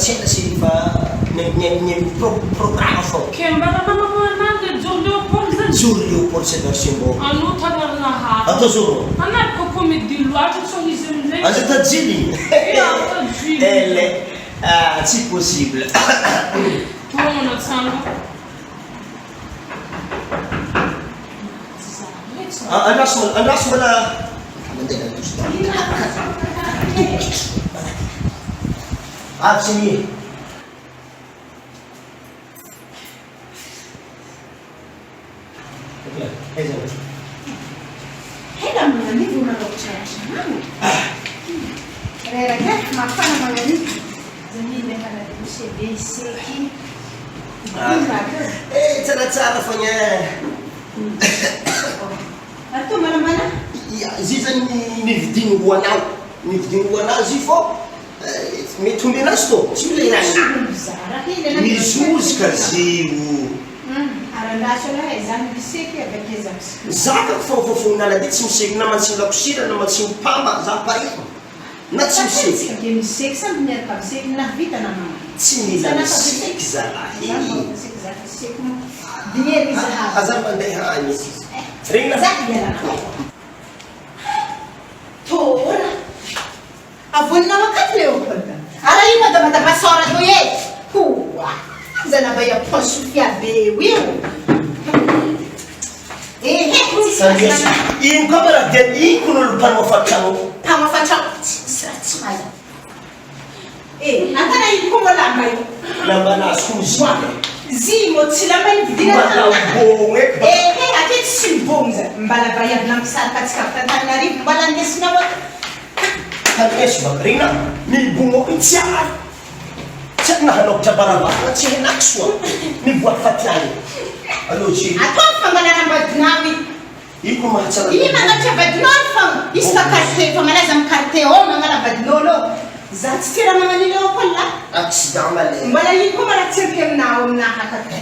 tjena sifa ni program fo. Kembara mama John Leopold. John Leopold Sedar Simbo. Anu tagar na ha. Ato zuro. Anak ko komedi luato so hizemle. Aja ta jili. Ya, jili. Elle si possible. Tumo na tsanga. Anas mo na. Hindi na gusto. Sini. Hela mangani unatokea shambani. Rera mafana mangani. Zamini kana kusebeseki. Tsara fanya. Ato mana? Zizan ni vidingu wanao zifo. Metumbina sto. Simile yani. Mizus kaziu. Arandasho la exame biseki abekeza msiku. Zaka fofofona la ditsi miseki na mansinga kusira na mansinga pama za paiko. Na tsi miseki. Ke miseki sa mner ka biseki na vita na mama. Tsimila miseki za lahi. Dinheiro exagerado. Azamandai hani. Ringa. Exagerado. Tora. Avonna wakati leo kwenda. Ara ima da basora do ye. Kuwa. Zana baya posufia bewiu. Sanjesi. In kamera den ikunul pamofachano. Sratsmaya. Antara ikumola mayo. Lambana skuzi. Zimo tsilama ndina. Mbala ubonge. Ake simbonza. Mbala baya blamsar katika tanari mbala ndesina wa. Hanes bakrina ni bungo insiar. Cakna hanok jabaraba. Cihnakswa. Ni buat fatani. Alo ji. Atwa fangala namba dnawi. Iku mahachara. Ini mangacha badnol fang. Iska karte fangala zam karte o mangala badnolo. Zatira manganilo kolla. Accident malé. Mbala yiko mara tsemkem na o na hakata.